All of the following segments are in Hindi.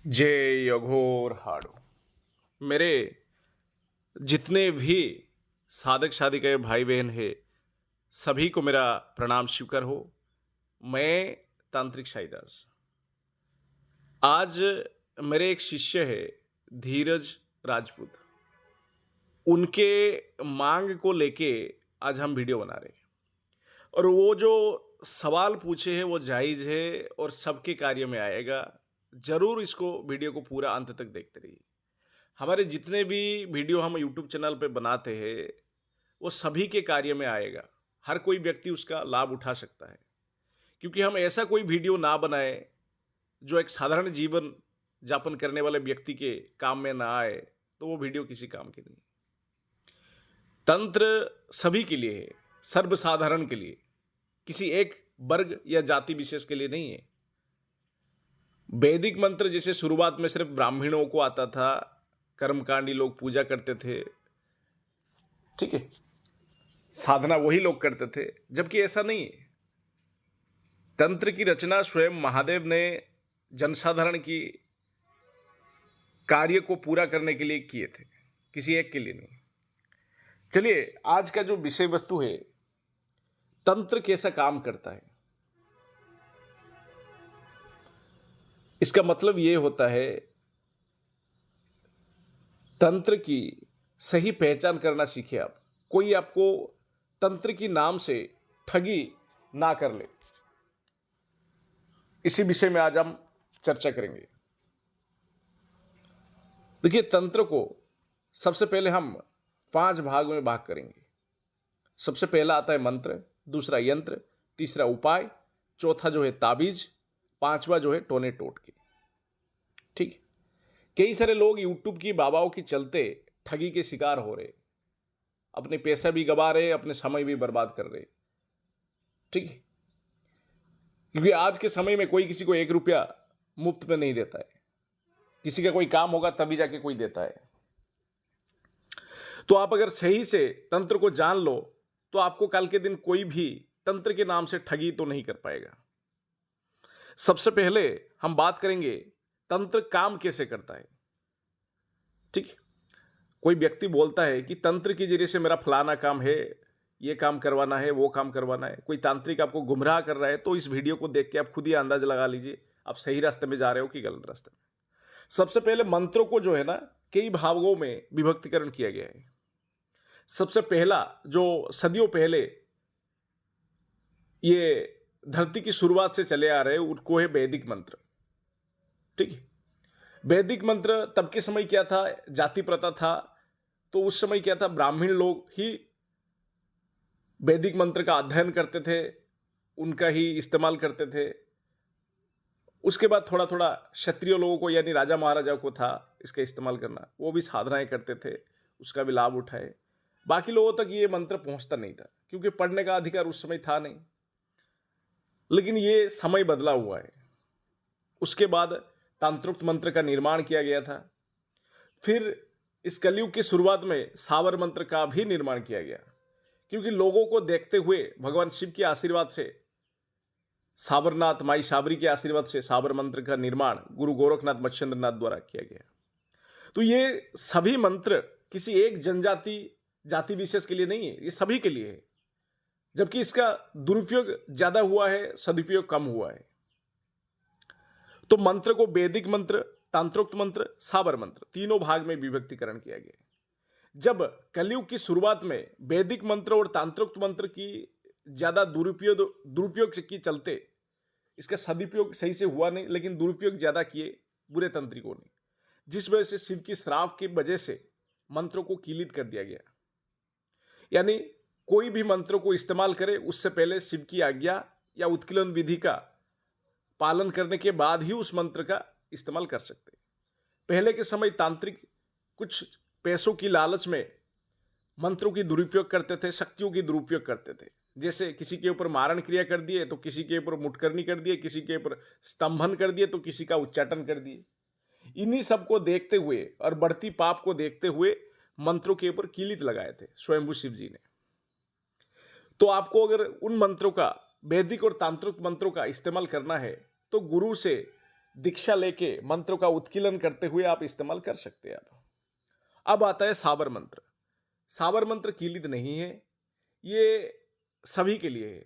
जय अघोर हाड़ो। मेरे जितने भी साधक साधिकाएं भाई बहन हैं, सभी को मेरा प्रणाम स्वीकार हो। मैं तांत्रिक साईदास। आज मेरे एक शिष्य है धीरज राजपूत। उनके मांग को लेके आज हम वीडियो बना रहे हैं। और वो जो सवाल पूछे हैं वो जायज़ है और सबके कार्य में आएगा। जरूर इसको वीडियो को पूरा अंत तक देखते रहिए। हमारे जितने भी वीडियो हम यूट्यूब चैनल पे बनाते हैं वो सभी के कार्य में आएगा। हर कोई व्यक्ति उसका लाभ उठा सकता है, क्योंकि हम ऐसा कोई वीडियो ना बनाए जो एक साधारण जीवन यापन करने वाले व्यक्ति के काम में ना आए, तो वो वीडियो किसी काम की नहीं। तंत्र सभी के लिए है, सर्वसाधारण के लिए, किसी एक वर्ग या जाति विशेष के लिए नहीं है। वैदिक मंत्र जैसे शुरुआत में सिर्फ ब्राह्मणों को आता था, कर्मकांडी लोग पूजा करते थे, ठीक है, साधना वही लोग करते थे, जबकि ऐसा नहीं है। तंत्र की रचना स्वयं महादेव ने जनसाधारण की कार्य को पूरा करने के लिए किए थे, किसी एक के लिए नहीं। चलिए, आज का जो विषय वस्तु है, तंत्र कैसा काम करता है। इसका मतलब यह होता है, तंत्र की सही पहचान करना सीखे आप। कोई आपको तंत्र की नाम से ठगी ना कर ले। इसी विषय में आज हम चर्चा करेंगे। देखिए, तंत्र को सबसे पहले हम 5 भाग में भाग करेंगे। सबसे पहला आता है मंत्र, दूसरा यंत्र, तीसरा उपाय, चौथा जो है ताबीज, पांचवा जो है टोने टोटके। ठीक। कई सारे लोग यूट्यूब की बाबाओं की चलते ठगी के शिकार हो रहे, अपने पैसा भी गवा रहे, अपने समय भी बर्बाद कर रहे। ठीक है, क्योंकि आज के समय में कोई किसी को 1 रुपया मुफ्त में नहीं देता है। किसी का कोई काम होगा तभी जाके कोई देता है। तो आप अगर सही से तंत्र को जान लो तो आपको कल के दिन कोई भी तंत्र के नाम से ठगी तो नहीं कर पाएगा। सबसे पहले हम बात करेंगे तंत्र काम कैसे करता है। ठीक। कोई व्यक्ति बोलता है कि तंत्र के जरिए से मेरा फलाना काम है, ये काम करवाना है, वो काम करवाना है। कोई तांत्रिक आपको गुमराह कर रहा है, तो इस वीडियो को देख के आप खुद ही अंदाज लगा लीजिए आप सही रास्ते में जा रहे हो कि गलत रास्ते में। सबसे पहले मंत्रों को जो है ना, कई भागों में विभक्तिकरण किया गया है। सबसे पहला जो सदियों पहले ये धरती की शुरुआत से चले आ रहे हैं, उनको है वैदिक मंत्र। ठीक है। वैदिक मंत्र तब के समय क्या था, जाति प्रथा था, तो उस समय क्या था, ब्राह्मण लोग ही वैदिक मंत्र का अध्ययन करते थे, उनका ही इस्तेमाल करते थे। उसके बाद थोड़ा थोड़ा क्षत्रिय लोगों को, यानी राजा महाराजा को था इसका इस्तेमाल करना, वो भी साधनाएं करते थे, उसका भी लाभ उठाए। बाकी लोगों तक ये मंत्र पहुंचता नहीं था, क्योंकि पढ़ने का अधिकार उस समय था नहीं। लेकिन ये समय बदला हुआ है। उसके बाद तांत्रोक्त मंत्र का निर्माण किया गया था। फिर इस कलयुग की शुरुआत में सावर मंत्र का भी निर्माण किया गया, क्योंकि लोगों को देखते हुए भगवान शिव के आशीर्वाद से, साबरनाथ माई साबरी के आशीर्वाद से साबर मंत्र का निर्माण गुरु गोरखनाथ मत्स्येंद्रनाथ द्वारा किया गया। तो ये सभी मंत्र किसी एक जनजाति जाति विशेष के लिए नहीं है, ये सभी के लिए है। जबकि इसका दुरुपयोग ज्यादा हुआ है, सदुपयोग कम हुआ है। तो मंत्र को वैदिक मंत्र, तांत्रोक्त मंत्र, साबर मंत्र, तीनों भाग में विभक्तिकरण किया गया है। जब कलयुग की शुरुआत में वैदिक मंत्र और तांत्रोक्त मंत्र की ज्यादा दुरुपयोग के चलते इसका सदुपयोग सही से हुआ नहीं, लेकिन दुरुपयोग ज्यादा किए बुरे तंत्रिकों ने, जिस वजह से शिव की श्राप की वजह से मंत्रों को कीलित कर दिया गया। यानी कोई भी मंत्रों को इस्तेमाल करे उससे पहले शिव की आज्ञा या उत्कीलन विधि का पालन करने के बाद ही उस मंत्र का इस्तेमाल कर सकते। पहले के समय तांत्रिक कुछ पैसों की लालच में मंत्रों की दुरुपयोग करते थे, शक्तियों की दुरुपयोग करते थे। जैसे किसी के ऊपर मारण क्रिया कर दिए तो किसी के ऊपर मुटकरनी कर दिए, किसी के ऊपर स्तंभन कर दिए तो किसी का उच्चाटन कर दिए। इन्हीं सब को देखते हुए और बढ़ती पाप को देखते हुए मंत्रों के ऊपर कीलित लगाए थे स्वयंभू शिव जी ने। तो आपको अगर उन मंत्रों का, वैदिक और तांत्रिक मंत्रों का इस्तेमाल करना है तो गुरु से दीक्षा लेके मंत्रों का उत्कीर्णन करते हुए आप इस्तेमाल कर सकते हैं आप। अब आता है साबर मंत्र। साबर मंत्र कीलित नहीं है, ये सभी के लिए है।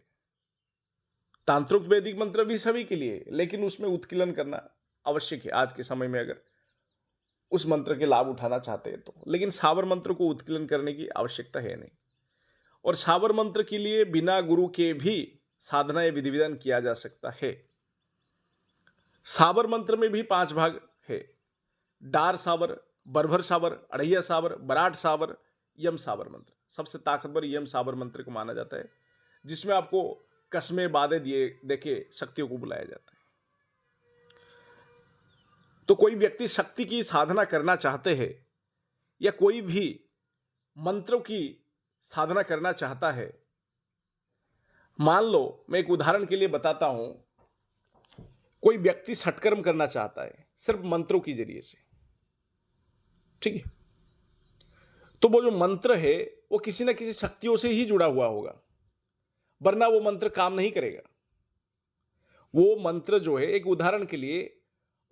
तांत्रिक वैदिक मंत्र भी सभी के लिए है, लेकिन उसमें उत्कीर्णन करना आवश्यक है आज के समय में, अगर उस मंत्र के लाभ उठाना चाहते हैं तो। लेकिन साबर मंत्र को उत्कीर्णन करने की आवश्यकता है नहीं। और साबर मंत्र के लिए बिना गुरु के भी साधना या विधि विधान किया जा सकता है। साबर मंत्र में भी 5 भाग है: डार साबर, बरभर साबर, अड़ैया साबर, बराट साबर, यम साबर मंत्र। सबसे ताकतवर यम साबर मंत्र को माना जाता है, जिसमें आपको कसमें बाधे दिए देके शक्तियों को बुलाया जाता है। तो कोई व्यक्ति शक्ति की साधना करना चाहते हैं या कोई भी मंत्रों की साधना करना चाहता है, मान लो मैं एक उदाहरण के लिए बताता हूं, कोई व्यक्ति षटकर्म करना चाहता है सिर्फ मंत्रों के जरिए से, ठीक है, तो वो जो मंत्र है वो किसी ना किसी शक्तियों से ही जुड़ा हुआ होगा, वरना वो मंत्र काम नहीं करेगा। वो मंत्र जो है, एक उदाहरण के लिए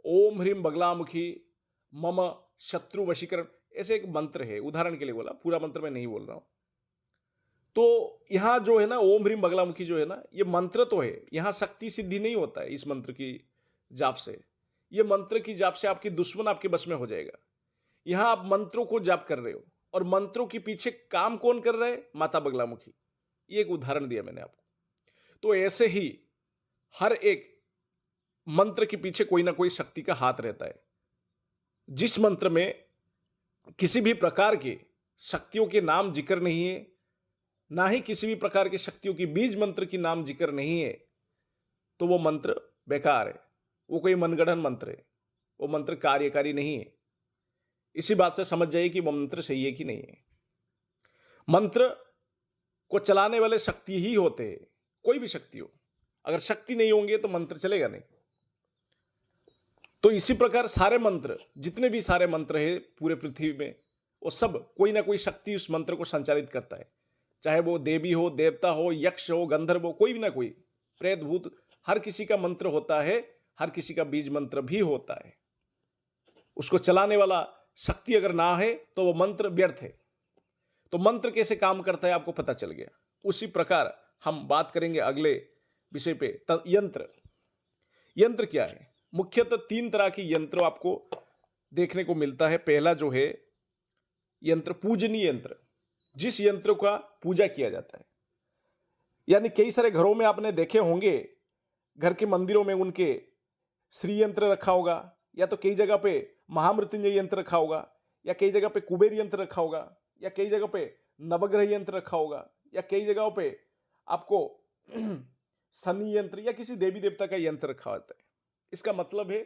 ओम ह्रीम बगलामुखी मम शत्रु वशीकरण, ऐसे एक मंत्र है, उदाहरण के लिए बोला, पूरा मंत्र मैं नहीं बोल रहा हूं। तो यहां जो है ना, ओम ह्रीम बगलामुखी जो है ना, ये मंत्र तो है, यहां शक्ति सिद्धि नहीं होता है इस मंत्र की जाप से। ये मंत्र की जाप से आपकी दुश्मन आपके बस में हो जाएगा। यहां आप मंत्रों को जाप कर रहे हो और मंत्रों के पीछे काम कौन कर रहा है? माता बगलामुखी। ये एक उदाहरण दिया मैंने आपको। तो ऐसे ही हर एक मंत्र के पीछे कोई ना कोई शक्ति का हाथ रहता है। जिस मंत्र में किसी भी प्रकार के शक्तियों के नाम जिक्र नहीं है, ना ही किसी भी प्रकार की शक्तियों की बीज मंत्र की नाम जिक्र नहीं है, तो वो मंत्र बेकार है, वो कोई मनगढ़ंत मंत्र है, वो मंत्र कार्यकारी नहीं है। इसी बात से समझ जाइए कि वो मंत्र सही है कि नहीं है। मंत्र को चलाने वाले शक्ति ही होते हैं, कोई भी शक्ति हो। अगर शक्ति नहीं होंगे तो मंत्र चलेगा नहीं। तो इसी प्रकार सारे मंत्र, जितने भी सारे मंत्र है पूरे पृथ्वी में, वो सब कोई ना कोई शक्ति उस मंत्र को संचालित करता है। चाहे वो देवी हो, देवता हो, यक्ष हो, गंधर्व हो, कोई भी ना कोई, प्रेत भूत, हर किसी का मंत्र होता है, हर किसी का बीज मंत्र भी होता है। उसको चलाने वाला शक्ति अगर ना है तो वो मंत्र व्यर्थ है। तो मंत्र कैसे काम करता है आपको पता चल गया। उसी प्रकार हम बात करेंगे अगले विषय पे, यंत्र। यंत्र क्या है? मुख्यतः 3 तरह के यंत्र आपको देखने को मिलता है। पहला जो है यंत्र, पूजनीय यंत्र, जिस यंत्र का पूजा किया जाता है। यानी कई सारे घरों में आपने देखे होंगे, घर के मंदिरों में उनके श्री यंत्र रखा होगा, या तो कई जगह पे महामृत्युंजय यंत्र रखा होगा, या कई जगह पे कुबेर यंत्र रखा होगा, या कई जगह पे नवग्रह यंत्र रखा होगा, या कई जगहों पे आपको शनि यंत्र या किसी देवी देवता का यंत्र रखा होता है। इसका मतलब है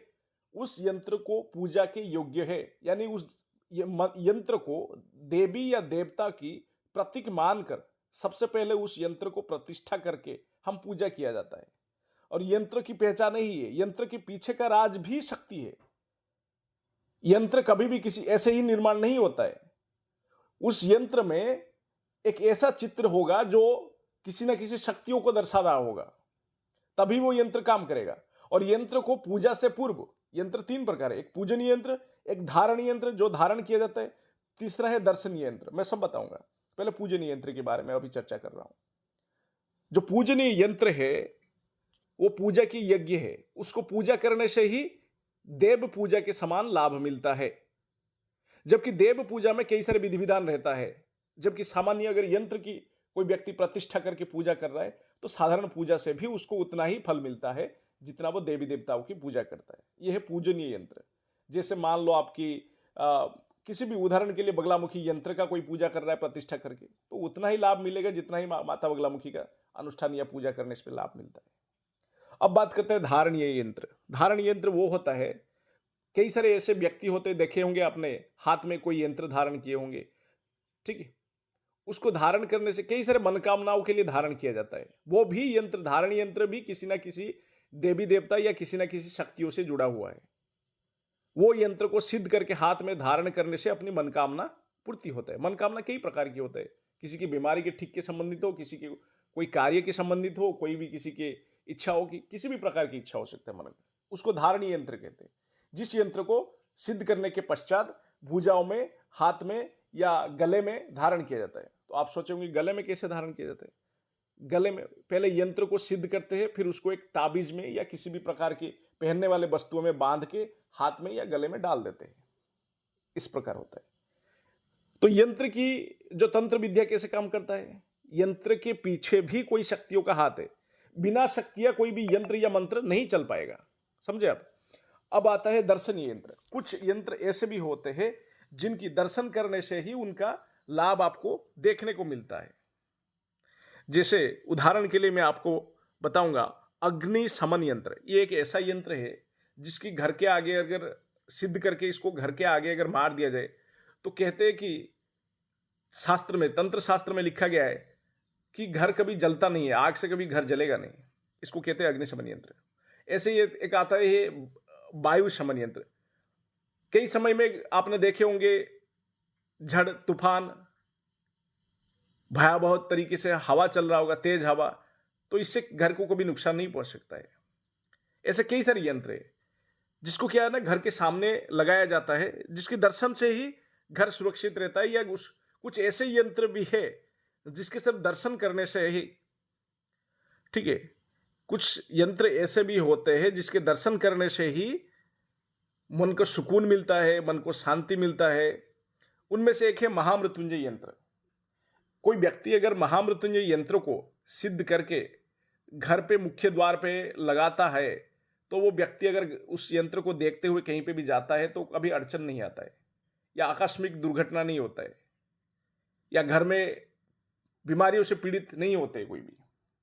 उस यंत्र को पूजा के योग्य है, यानी उस यंत्र को देवी या देवता की प्रतीक मानकर सबसे पहले उस यंत्र को प्रतिष्ठा करके हम पूजा किया जाता है। और यंत्र की पहचान ही है, यंत्र के पीछे का राज भी शक्ति है। यंत्र कभी भी किसी ऐसे ही निर्माण नहीं होता है। उस यंत्र में एक ऐसा चित्र होगा जो किसी ना किसी शक्तियों को दर्शा रहा होगा, तभी वो यंत्र काम करेगा। और यंत्र को पूजा से पूर्व, यंत्र 3 प्रकार है, एक पूजनीय यंत्र, एक धारणीय यंत्र जो धारण किया जाता है, तीसरा है दर्शनीय यंत्र। मैं सब बताऊंगा, पहले पूजनीय यंत्र के बारे में अभी चर्चा कर रहा हूं। जो पूजनीय यंत्र है वो पूजा की यज्ञ है, उसको पूजा करने से ही देव पूजा के समान लाभ मिलता है। जबकि देव पूजा में कई सारे विधि विधान रहता है, जबकि सामान्य अगर यंत्र की कोई व्यक्ति प्रतिष्ठा करके पूजा कर रहा है तो साधारण पूजा से भी उसको उतना ही फल मिलता है जितना वो देवी देवताओं की पूजा करता है। यह है पूजनीय यंत्र। जैसे मान लो आपकी किसी भी उदाहरण के लिए बगलामुखी यंत्र का कोई पूजा कर रहा है प्रतिष्ठा करके, तो उतना ही लाभ मिलेगा जितना ही माता बगलामुखी का अनुष्ठान या पूजा करने से लाभ मिलता है। अब बात करते हैं धारणीय यंत्र। धारणीय यंत्र वो होता है, कई सारे ऐसे व्यक्ति होते देखे होंगे आपने, हाथ में कोई यंत्र धारण किए होंगे, ठीक है, उसको धारण करने से कई सारे मनोकामनाओं के लिए धारण किया जाता है। वो भी यंत्र, धारणीय यंत्र भी किसी ना किसी देवी देवता या किसी ना किसी शक्तियों से जुड़ा हुआ है। वो यंत्र को सिद्ध करके हाथ में धारण करने से अपनी मनोकामना पूर्ति होता है। मनोकामना कई प्रकार की होता है, किसी की बीमारी के ठीक के संबंधित हो, किसी के कोई कार्य के संबंधित हो, कोई भी किसी के इच्छा हो, कि किसी भी प्रकार की इच्छा हो सकता है मन में। उसको धारणी यंत्र कहते हैं। जिस यंत्र को सिद्ध करने के पश्चात भुजाओं में, हाथ में या गले में धारण किया जाता है। तो आप सोचेंगे गले में कैसे धारण किया जाता है? गले में पहले यंत्र को सिद्ध करते हैं, फिर उसको एक ताबीज में या किसी भी प्रकार की पहनने वाले वस्तुओं में बांध के हाथ में या गले में डाल देते हैं। इस प्रकार होता है। तो यंत्र की जो तंत्र विद्या कैसे काम करता है? यंत्र के पीछे भी कोई शक्तियों का हाथ है। बिना शक्तियां कोई भी यंत्र या मंत्र नहीं चल पाएगा। समझे आप? अब आता है दर्शनीय यंत्र। कुछ यंत्र ऐसे भी होते हैं जिनकी दर्शन करने से ही उनका लाभ आपको देखने को मिलता है। जैसे उदाहरण के लिए मैं आपको बताऊंगा अग्नि शमन यंत्र। ये एक ऐसा यंत्र है जिसकी घर के आगे अगर सिद्ध करके इसको घर के आगे अगर मार दिया जाए तो कहते हैं कि शास्त्र में, तंत्र शास्त्र में लिखा गया है कि घर कभी जलता नहीं है, आग से कभी घर जलेगा नहीं। इसको कहते हैं अग्निशमन यंत्र। ऐसे ये एक आता है वायु शमन यंत्र। कई समय में आपने देखे होंगे झड़, तूफान, भयावह तरीके से हवा चल रहा होगा, तेज हवा, तो इससे घर को कभी नुकसान नहीं पहुंच सकता है। ऐसे कई सारे यंत्र है जिसको क्या है ना, घर के सामने लगाया जाता है, जिसके दर्शन से ही घर सुरक्षित रहता है। या कुछ ऐसे यंत्र भी है जिसके सिर्फ दर्शन करने से ही, ठीक है, कुछ यंत्र ऐसे भी होते हैं जिसके दर्शन करने से ही मन को सुकून मिलता है, मन को शांति मिलता है। उनमें से एक है महामृत्युंजय यंत्र। कोई व्यक्ति अगर महामृत्युंजय यंत्र को सिद्ध करके घर पे मुख्य द्वार पे लगाता है तो वो व्यक्ति अगर उस यंत्र को देखते हुए कहीं पे भी जाता है तो कभी अड़चन नहीं आता है, या आकस्मिक दुर्घटना नहीं होता है, या घर में बीमारियों से पीड़ित नहीं होते कोई भी।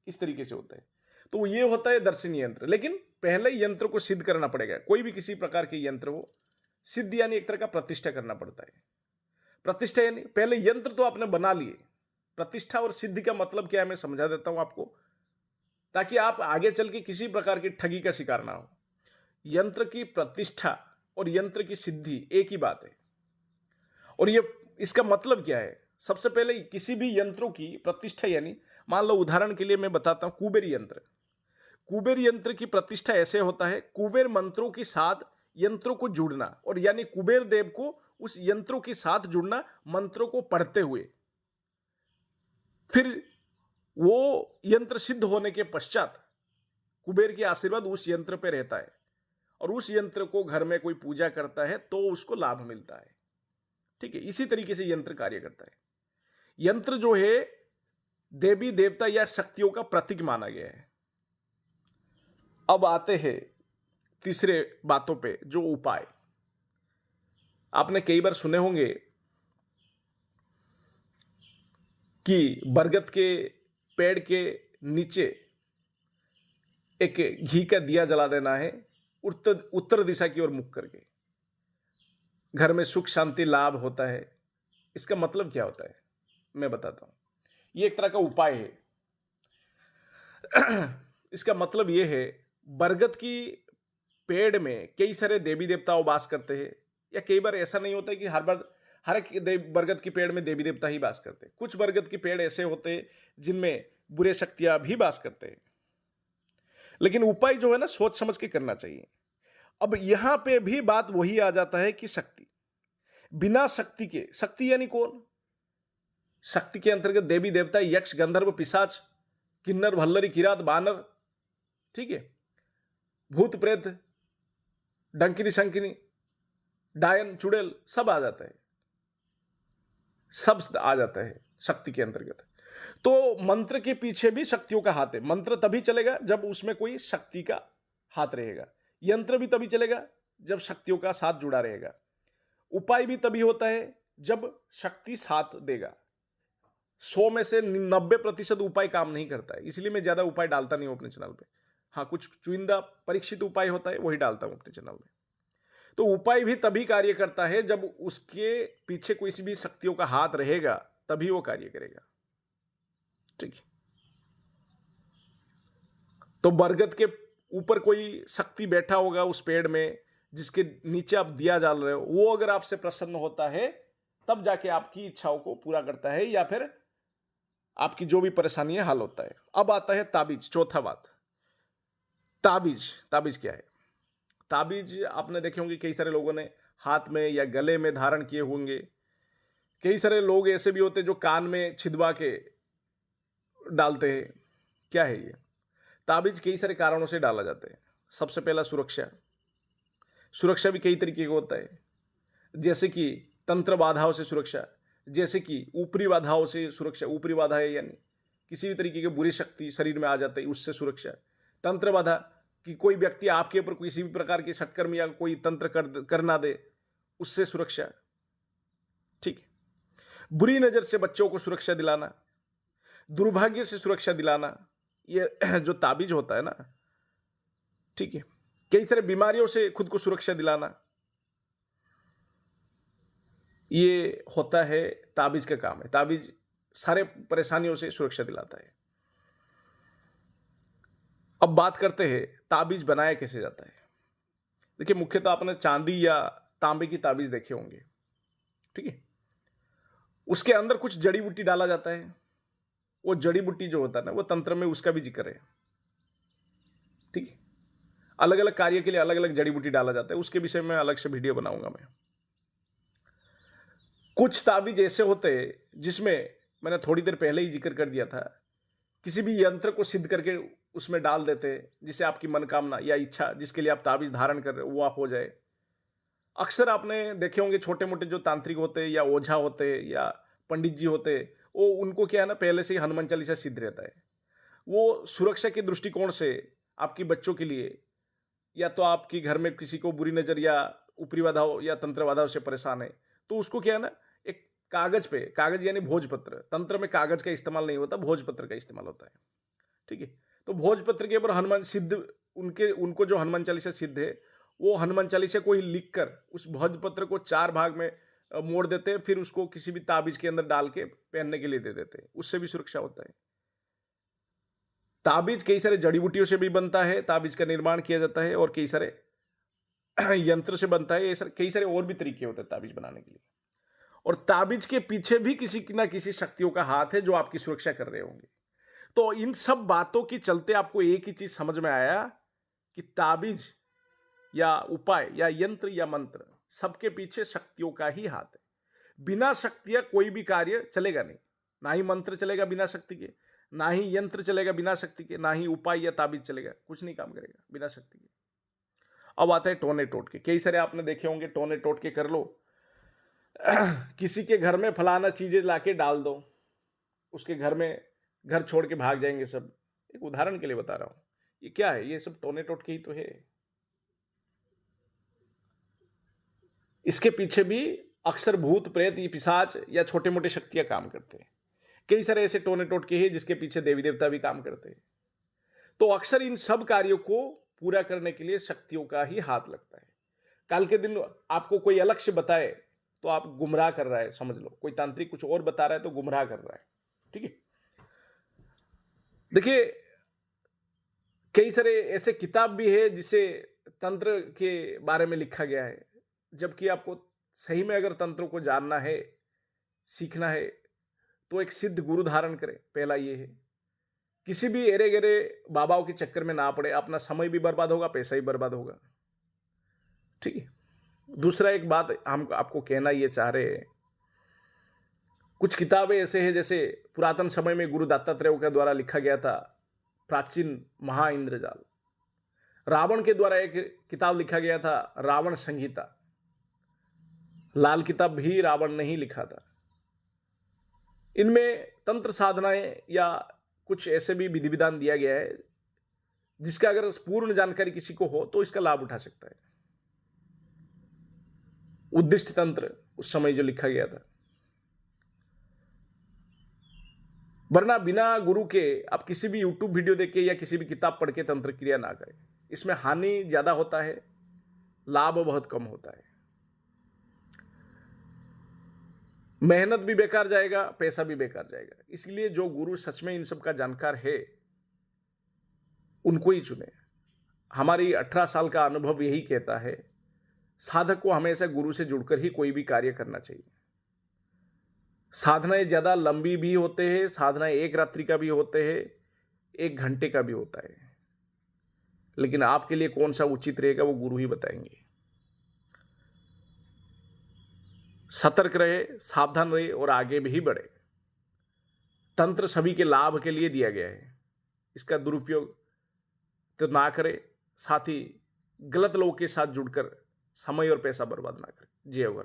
इस तरीके से होता है। तो ये होता है दर्शनीय यंत्र। लेकिन पहले यंत्र को सिद्ध करना पड़ेगा। कोई भी किसी प्रकार के यंत्र हो, सिद्ध यानी एक तरह का प्रतिष्ठा करना पड़ता है। प्रतिष्ठा यानी पहले यंत्र तो आपने बना लिए। प्रतिष्ठा और सिद्धि का मतलब क्या है मैं समझा देता हूं आपको, ताकि आप आगे चल के किसी प्रकार की ठगी का शिकार ना हो। यंत्र की प्रतिष्ठा और यंत्र की सिद्धि एक ही बात है। और ये इसका मतलब क्या है? सबसे पहले किसी भी यंत्रों की प्रतिष्ठा यानी, मान लो उदाहरण के लिए मैं बताता हूं कुबेर यंत्र। कुबेर यंत्र की प्रतिष्ठा ऐसे होता है, कुबेर मंत्रों के साथ यंत्रों को जुड़ना, और यानी कुबेर देव को उस यंत्रों के साथ जुड़ना मंत्रों को पढ़ते हुए। फिर वो यंत्र सिद्ध होने के पश्चात कुबेर की आशीर्वाद उस यंत्र पे रहता है, और उस यंत्र को घर में कोई पूजा करता है तो उसको लाभ मिलता है। ठीक है, इसी तरीके से यंत्र कार्य करता है। यंत्र जो है देवी देवता या शक्तियों का प्रतीक माना गया है। अब आते हैं तीसरे बातों पे, जो उपाय। आपने कई बार सुने होंगे कि बरगद के पेड़ के नीचे एक घी का दिया जला देना है, उत्तर दिशा की ओर मुख करके। घर में सुख शांति लाभ होता है। इसका मतलब क्या होता है मैं बताता हूं। ये एक तरह का उपाय है। इसका मतलब यह है, बरगद की पेड़ में कई सारे देवी देवता वास करते हैं, या कई बार ऐसा नहीं होता है कि हर एक बरगद की पेड़ में देवी देवता ही वास करते हैं। कुछ बरगद के पेड़ ऐसे होते हैं जिनमें बुरे शक्तियां भी वास करते हैं। लेकिन उपाय जो है ना, सोच समझ के करना चाहिए। अब यहां पे भी बात वही आ जाता है कि शक्ति, बिना शक्ति के, शक्ति यानी कौन? शक्ति के अंतर्गत देवी देवता, यक्ष, गंधर्व, पिशाच, किन्नर, भल्लरी, किरात, बानर, ठीक है, भूत प्रेत, डंकिनी शंकिनी, डायन, चुड़ैल, सब आ जाता है। सब आ जाता है शक्ति के अंतर्गत। तो मंत्र के पीछे भी शक्तियों का हाथ है। मंत्र तभी चलेगा जब उसमें कोई शक्ति का हाथ रहेगा। यंत्र भी तभी चलेगा जब शक्तियों का साथ जुड़ा रहेगा। उपाय भी तभी होता है जब शक्ति साथ देगा। 100 में से 90% उपाय काम नहीं करता है, इसलिए मैं ज्यादा उपाय डालता नहीं हूं अपने चैनल पे। हाँ, कुछ चुनिंदा परीक्षित उपाय होता है, वही डालता हूं अपने चैनल में। तो उपाय भी तभी कार्य करता है जब उसके पीछे कोई भी शक्तियों का हाथ रहेगा, तभी वो कार्य करेगा। ठीक है, तो बरगद के ऊपर कोई शक्ति बैठा होगा उस पेड़ में, जिसके नीचे आप दिया जला रहे हो, वो अगर आपसे प्रसन्न होता है तब जाके आपकी इच्छाओं को पूरा करता है, या फिर आपकी जो भी परेशानी है हल होता है। अब आता है ताबीज, चौथा बात। ताबीज क्या है? ताबीज आपने देखे होंगे, कई सारे लोगों ने हाथ में या गले में धारण किए होंगे। कई सारे लोग ऐसे भी होते हैं जो कान में छिदवा के डालते हैं। क्या है ये? ताबीज कई सारे कारणों से डाला जाता है। सबसे पहला सुरक्षा। सुरक्षा भी कई तरीके का होता है, जैसे कि तंत्र बाधाओं से सुरक्षा, जैसे कि ऊपरी बाधाओं से सुरक्षा। ऊपरी बाधा है यानी किसी भी तरीके की बुरी शक्ति शरीर में आ जाती है, उससे सुरक्षा। तंत्र बाधा कि कोई व्यक्ति आपके ऊपर किसी भी प्रकार की सटकर्म या कोई तंत्र कर ना दे, उससे सुरक्षा। ठीक है। बुरी नजर से बच्चों को सुरक्षा दिलाना, दुर्भाग्य से सुरक्षा दिलाना, ये जो ताबीज होता है ना, ठीक है। कई सारे बीमारियों से खुद को सुरक्षा दिलाना, ये होता है ताबीज का काम है। ताबीज सारे परेशानियों से सुरक्षा दिलाता है। अब बात करते हैं ताबीज बनाया कैसे जाता है। देखिए, मुख्यतः आपने चांदी या तांबे की ताबीज देखे होंगे, ठीक है। उसके अंदर कुछ जड़ी बूटी डाला जाता है। वो जड़ी बूटी जो होता है ना, वो तंत्र में उसका भी जिक्र है, ठीक है। अलग अलग कार्य के लिए अलग अलग जड़ी बूटी डाला जाता है, उसके विषय में अलग से वीडियो बनाऊंगा मैं। कुछ ताबीज ऐसे होते हैं जिसमें मैंने थोड़ी देर पहले ही जिक्र कर दिया था, किसी भी यंत्र को सिद्ध करके उसमें डाल देते हैं, जिससे आपकी मनोकामना या इच्छा जिसके लिए आप ताबीज धारण कर रहे हो वो हो जाए। अक्सर आपने देखे होंगे छोटे मोटे जो तांत्रिक होते हैं या ओझा होते हैं या पंडित जी होते हैं, वो उनको क्या है ना, पहले से ही हनुमान चालीसा सिद्ध रहता है। वो सुरक्षा के दृष्टिकोण से आपकी बच्चों के लिए, या तो आपके घर में किसी को बुरी नजर या ऊपरी बाधाओं या तंत्र बाधाओं से परेशान है, तो उसको क्या है ना, एक कागज पे, कागज यानी भोजपत्र, तंत्र में कागज का इस्तेमाल नहीं होता, भोजपत्र का इस्तेमाल होता है, ठीक है। तो भोजपत्र के ऊपर हनुमान सिद्ध, उनको जो हनुमान चालीसा सिद्ध है, वो हनुमान चालीसा को ही लिखकर उस भोजपत्र को 4 भाग में मोड़ देते हैं, फिर उसको किसी भी ताबीज के अंदर डाल के पहनने के लिए दे देते हैं, उससे भी सुरक्षा होता है। ताबीज कई सारे जड़ी बूटियों से भी बनता है, ताबीज का निर्माण किया जाता है, और कई सारे यंत्र से बनता है। कई सारे और भी तरीके होते हैं ताबीज बनाने के लिए। और ताबीज के पीछे भी किसी ना किसी शक्तियों का हाथ है जो आपकी सुरक्षा कर रहे होंगे। तो इन सब बातों के चलते आपको एक ही चीज समझ में आया कि ताबीज या उपाय या यंत्र या मंत्र, सबके पीछे शक्तियों का ही हाथ है। बिना शक्तियां कोई भी कार्य चलेगा नहीं। ना ही मंत्र चलेगा बिना शक्ति के, ना ही यंत्र चलेगा बिना शक्ति के, ना ही उपाय या ताबीज चलेगा, कुछ नहीं काम करेगा बिना शक्ति के। अब आता है टोने टोटके। कई सारे आपने देखे होंगे, टोने टोटके कर लो। किसी के घर में फलाना चीजें लाके डाल दो, उसके घर में, घर छोड़ के भाग जाएंगे सब। एक उदाहरण के लिए बता रहा हूं, ये क्या है, ये सब टोने टोटके ही तो है। इसके पीछे भी अक्सर भूत प्रेत या पिशाच या छोटे मोटे शक्तियां काम करते हैं। कई सारे ऐसे टोने टोटके हैं जिसके पीछे देवी देवता भी काम करते हैं। तो अक्सर इन सब कार्यों को पूरा करने के लिए शक्तियों का ही हाथ लगता है। कल के दिन आपको कोई अलग से बताए तो आप गुमराह कर रहा है, समझ लो। कोई तांत्रिक कुछ और बता रहा है तो गुमराह कर रहा है, ठीक है। देखिए, कई सारे ऐसे किताब भी है जिसे तंत्र के बारे में लिखा गया है, जबकि आपको सही में अगर तंत्रों को जानना है, सीखना है, तो एक सिद्ध गुरु धारण करें। पहला ये है, किसी भी एरे गेरे बाबाओं के चक्कर में ना पड़े, अपना समय भी बर्बाद होगा, पैसा भी बर्बाद होगा, ठीक है। दूसरा एक बात हम आपको कहना ये चाह रहे हैं, कुछ किताबें ऐसे हैं जैसे पुरातन समय में गुरु दत्तात्रेय के द्वारा लिखा गया था प्राचीन महा इंद्रजाल। रावण के द्वारा एक किताब लिखा गया था रावण संहिता। लाल किताब भी रावण ने ही लिखा था। इनमें तंत्र साधनाएं या कुछ ऐसे भी विधि विधान दिया गया है जिसका अगर पूर्ण जानकारी किसी को हो तो इसका लाभ उठा सकता है। उद्दिष्ट तंत्र उस समय जो लिखा गया था, वरना बिना गुरु के आप किसी भी यूट्यूब वीडियो देख के या किसी भी किताब पढ़ के तंत्र क्रिया ना करें। इसमें हानि ज्यादा होता है, लाभ बहुत कम होता है। मेहनत भी बेकार जाएगा, पैसा भी बेकार जाएगा। इसलिए जो गुरु सच में इन सब का जानकार है उनको ही चुने। हमारी 18 साल का अनुभव यही कहता है, साधक को हमेशा गुरु से जुड़कर ही कोई भी कार्य करना चाहिए। साधनाएं ज्यादा लंबी भी होते हैं, साधनाएं एक रात्रि का भी होते हैं, 1 घंटे का भी होता है, लेकिन आपके लिए कौन सा उचित रहेगा वो गुरु ही बताएंगे। सतर्क रहे, सावधान रहे और आगे भी बढ़े। तंत्र सभी के लाभ के लिए दिया गया है, इसका दुरुपयोग तो ना करें, साथ ही गलत लोगों के साथ जुड़कर समय और पैसा बर्बाद ना करें। जय हो।